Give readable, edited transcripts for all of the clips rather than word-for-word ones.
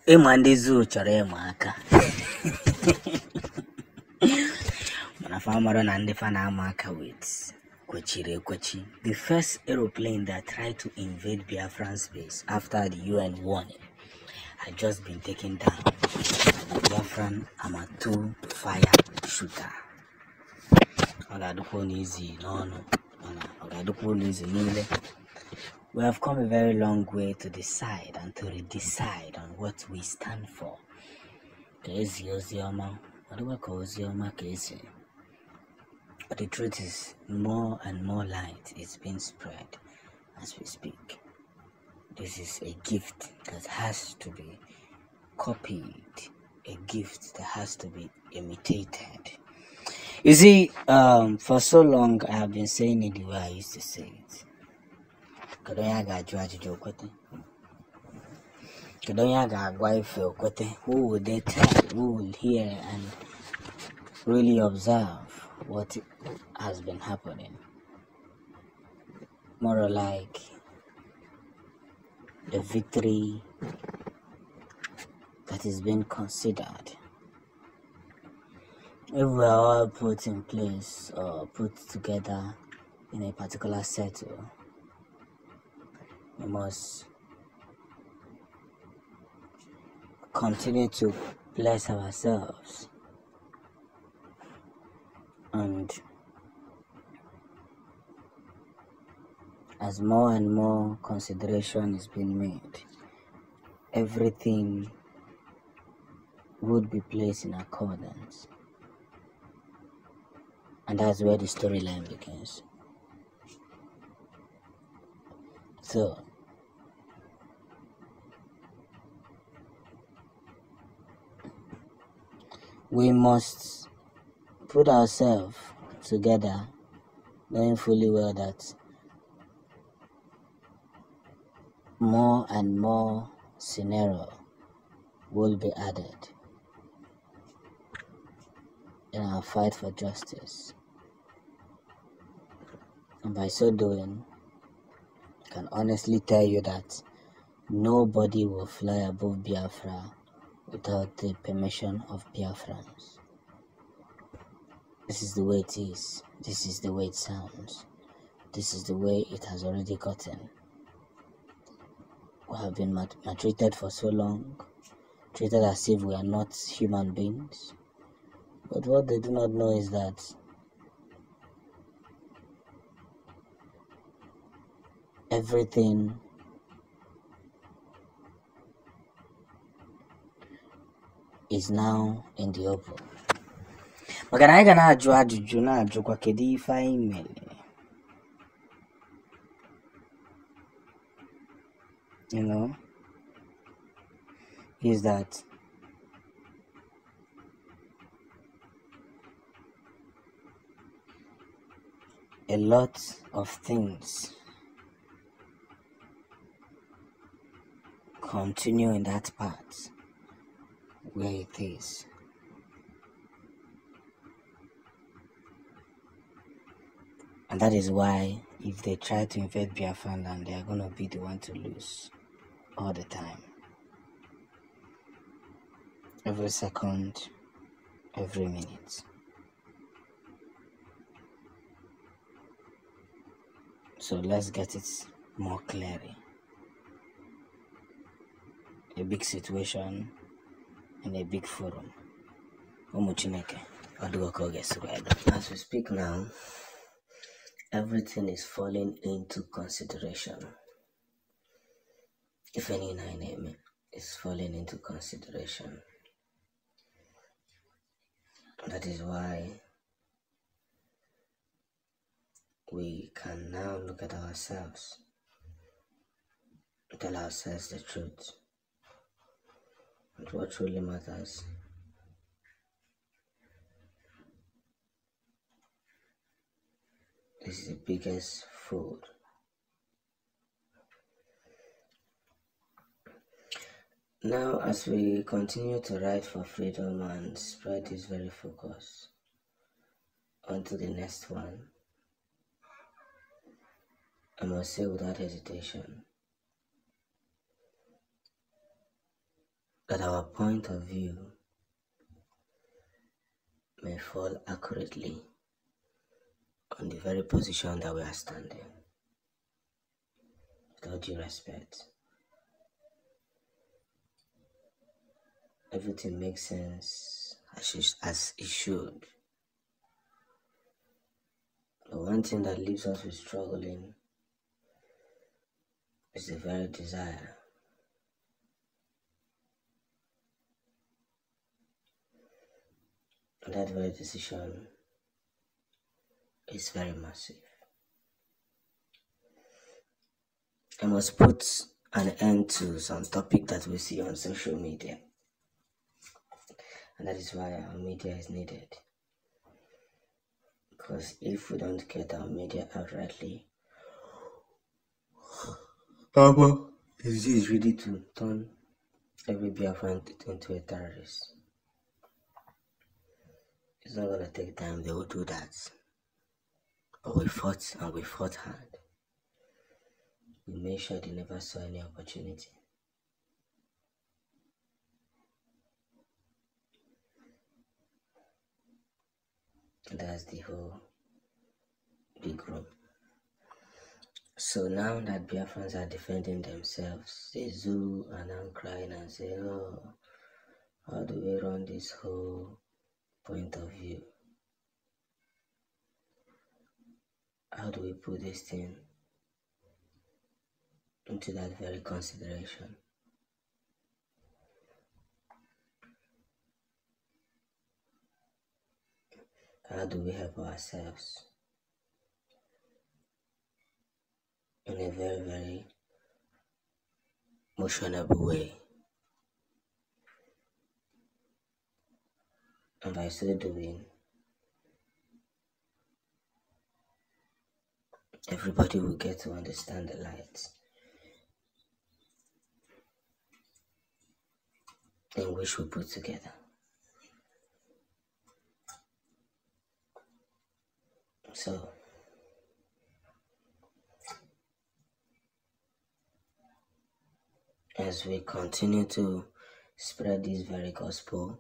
Emandezu chọrọ ịma aka mana famaro na ndị fa na-ama aka with kwechiri ekwechi. The first aeroplane that tried to invade Biafran space after the UN warning had just been taken down. The Biafran Amatu fire shooter. We have come a very long way to decide and to redecide on what we stand for. But the truth is, more and more light is being spread as we speak. This is a gift that has to be copied, a gift that has to be imitated. You see, for so long I have been saying it the way I used to say it. Who would they tell? Who will hear and really observe what has been happening? More like the victory that is being considered. If we are all put in place or put together in a particular settle, we must continue to bless ourselves and as more and more consideration is being made, everything would be placed in accordance. And that's where the storyline begins. So, we must put ourselves together, knowing fully well that more and more scenario will be added in our fight for justice. And by so doing, I can honestly tell you that nobody will fly above Biafra without the permission of Biafrans. This is the way it is. This is the way it sounds. This is the way it has already gotten. We have been maltreated for so long, treated as if we are not human beings. But what they do not know is that everything is now in the open. You know, is that a lot of things continue in that part where it is. And that is why if they try to invade Biafran land, they are going to be the one to lose all the time. Every second, every minute. So let's get it more clearly. A big situation in a big forum. As we speak now, everything is falling into consideration. If any name is falling into consideration. That is why we can now look at ourselves, tell ourselves the truth, and what truly matters. This is the biggest food. Now, as we continue to write for freedom and spread this very focus onto the next one, I must say without hesitation that our point of view may fall accurately on the very position that we are standing. With all due respect, everything makes sense as it should. The one thing that leaves us with struggling is the very desire. And that very decision is very massive. I must put an end to some topic that we see on social media. And that is why our media is needed. Because if we don't get our media outrightly, it is ready to turn every Biafran into a terrorist. It's not gonna take time, they will do that. But we fought and we fought hard. We made sure they never saw any opportunity. And that's the whole big room. So now that Biafrans are defending themselves, they zoo and now crying and say, oh, how do we run this whole point of view? How do we put this thing into that very consideration? How do we help ourselves in a very, very motionable way? And by so doing, everybody will get to understand the light in which we put together. So, as we continue to spread this very gospel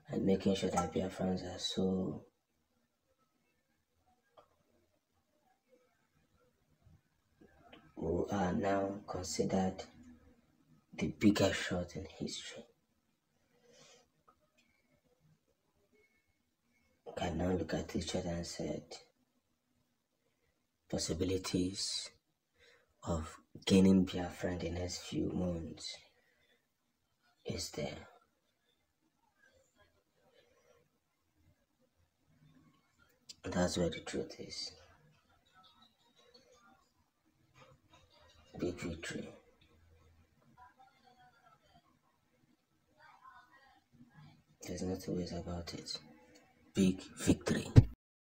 and making sure that Biafrans are so who are now considered the biggest shot in history, can now look at each other and said, possibilities of gaining Biafra in the next few months is there. And that's where the truth is. Big victory. There's no two ways about it. Big victory.